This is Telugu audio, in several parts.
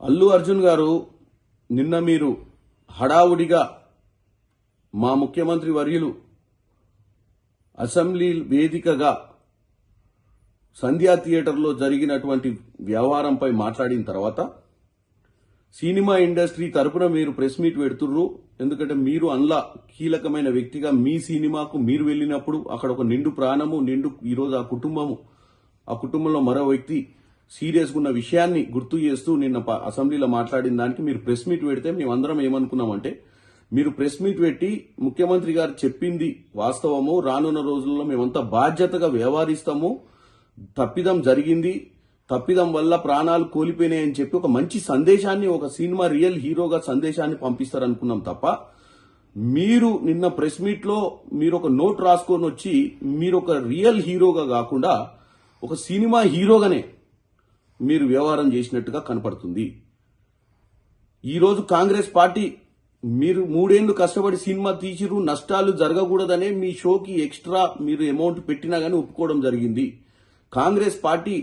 అల్లు అర్జున్ గారు నిన్న మీరు హడావుడిగా మా ముఖ్యమంత్రి వర్యులు అసెంబ్లీ వేదికగా సంధ్యా థియేటర్లో జరిగినటువంటి వ్యవహారంపై మాట్లాడిన తర్వాత సినిమా ఇండస్ట్రీ తరపున మీరు ప్రెస్ మీట్ పెడుతుర్రు. ఎందుకంటే మీరు అందులో కీలకమైన వ్యక్తిగా మీ సినిమాకు మీరు వెళ్ళినప్పుడు అక్కడ ఒక నిండు ప్రాణము ఈరోజు ఆ కుటుంబంలో మరో వ్యక్తి సీరియస్గా ఉన్న విషయాన్ని గుర్తు చేస్తూ నిన్న అసెంబ్లీలో మాట్లాడిన దానికి మీరు ప్రెస్ మీట్ పెడితే మేమందరం ఏమనుకున్నామంటే మీరు ప్రెస్ మీట్ పెట్టి ముఖ్యమంత్రి గారు చెప్పింది వాస్తవము, రానున్న రోజుల్లో మేమంతా బాధ్యతగా వ్యవహరిస్తాము, తప్పిదం జరిగింది, తప్పిదం వల్ల ప్రాణాలు కోల్పోయినాయని చెప్పి ఒక మంచి సందేశాన్ని, ఒక సినిమా రియల్ హీరోగా సందేశాన్ని పంపిస్తారనుకున్నాం తప్ప మీరు నిన్న ప్రెస్ మీట్ లో మీరు ఒక నోట్ రాసుకొని వచ్చి మీరు ఒక రియల్ హీరోగా కాకుండా ఒక సినిమా హీరోగానే మీరు వ్యవహారం చేసినట్టుగా కనపడుతుంది. ఈరోజు కాంగ్రెస్ పార్టీ మీరు 3 ఏళ్లు కష్టపడి సినిమా తీసిరు, నష్టాలు జరగకూడదనే మీ షోకి ఎక్స్ట్రా మీరు అమౌంట్ పెట్టినా గానీ ఒప్పుకోవడం జరిగింది. కాంగ్రెస్ పార్టీ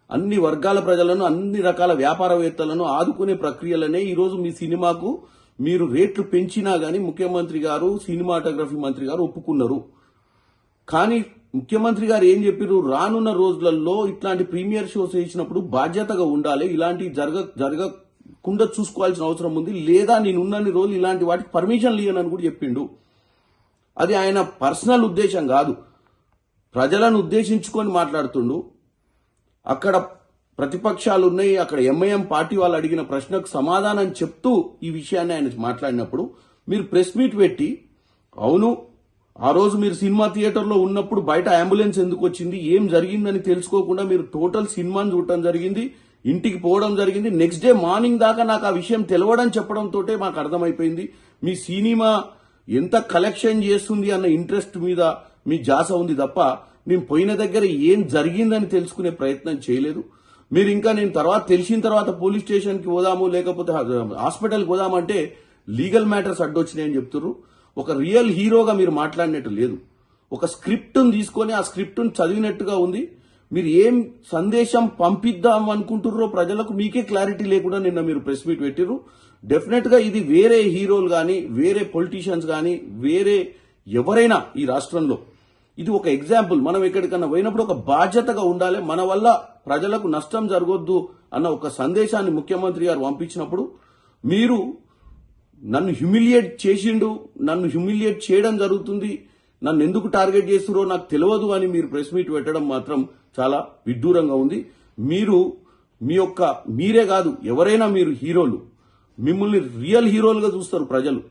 అన్ని వర్గాల ప్రజలను, అన్ని రకాల వ్యాపారవేత్తలను ఆదుకునే ప్రక్రియలనే ఈరోజు మీ సినిమాకు మీరు రేట్లు పెంచినా గానీ ముఖ్యమంత్రి గారు, సినిమాటోగ్రఫీ మంత్రి గారు ఒప్పుకున్నారు. కానీ ముఖ్యమంత్రి గారు ఏం చెప్పారు, రానున్న రోజులలో ఇట్లాంటి ప్రీమియర్ షోస్ వేసినప్పుడు బాధ్యతగా ఉండాలి, ఇలాంటి జరగకుండా చూసుకోవాల్సిన అవసరం ఉంది, లేదా నేనున్నన్ని రోజులు ఇలాంటి వాటికి పర్మిషన్ ఇయ్యనని కూడా చెప్పిండు. అది ఆయన పర్సనల్ ఉద్దేశం కాదు, ప్రజలను ఉద్దేశించుకొని మాట్లాడుతుండు. అక్కడ ప్రతిపక్షాలు ఉన్నాయి, అక్కడ ఎంఐఎం పార్టీ వాళ్ళు అడిగిన ప్రశ్నకు సమాధానం చెప్తూ ఈ విషయాన్ని ఆయన మాట్లాడినప్పుడు మీరు ప్రెస్ మీట్ పెట్టి, అవును ఆ రోజు మీరు సినిమా థియేటర్లో ఉన్నప్పుడు బయట అంబులెన్స్ ఎందుకు వచ్చింది, ఏం జరిగిందని తెలుసుకోకుండా మీరు టోటల్ సినిమాని చూడటం జరిగింది, ఇంటికి పోవడం జరిగింది. నెక్స్ట్ డే మార్నింగ్ దాకా నాకు ఆ విషయం తెలవడం చెప్పడంతో మాకు అర్థమైపోయింది మీ సినిమా ఎంత కలెక్షన్ చేస్తుంది అన్న ఇంట్రెస్ట్ మీద మీ జాస ఉంది తప్ప నేను పోయిన దగ్గర ఏం జరిగిందని తెలుసుకునే ప్రయత్నం చేయలేదు. మీరు ఇంకా నేను తెలిసిన తర్వాత పోలీస్ స్టేషన్కి పోదాము, లేకపోతే హాస్పిటల్కి పోదామంటే లీగల్ మ్యాటర్స్ అడ్డొచ్చినాయని చెప్తున్నారు. ఒక రియల్ హీరోగా మీరు మాట్లాడినట్టు లేదు. ఒక స్క్రిప్ట్ను తీసుకొని ఆ స్క్రిప్ట్ను చదివినట్టుగా ఉంది. మీరు ఏం సందేశం పంపిద్దాం అనుకుంటుర్రో ప్రజలకు మీకే క్లారిటీ లేకుండా నిన్న మీరు ప్రెస్ మీట్ పెట్టిర్రు. డెఫినెట్ గా ఇది వేరే హీరోలు గాని, వేరే పొలిటీషియన్స్ గాని, వేరే ఎవరైనా ఈ రాష్ట్రంలో ఇది ఒక ఎగ్జాంపుల్. మనం ఎక్కడికన్నా పోయినప్పుడు ఒక బాధ్యతగా ఉండాలి, మన వల్ల ప్రజలకు నష్టం జరగొద్దు అన్న ఒక సందేశాన్ని ముఖ్యమంత్రి గారు పంపించినప్పుడు మీరు నన్ను హ్యూమిలియేట్ చేసిండు, నన్ను హ్యూమిలియేట్ చేయడం జరుగుతుంది, నన్ను ఎందుకు టార్గెట్ చేస్తురో నాకు తెలియదు అని మీరు ప్రెస్ మీట్ పెట్టడం మాత్రం చాలా విడ్డూరంగా ఉంది. మీరే కాదు ఎవరైనా మీరు హీరోలు, మిమ్మల్ని రియల్ హీరోలుగా చూస్తారు ప్రజలు.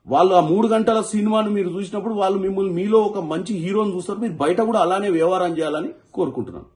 వాళ్ళు ఆ 3 గంటల సినిమాను మీరు చూసినప్పుడు వాళ్ళు మీలో ఒక మంచి హీరోని చూస్తారు. మీరు బయట కూడా అలానే వ్యవహారం చేయాలని కోరుకుంటున్నాను.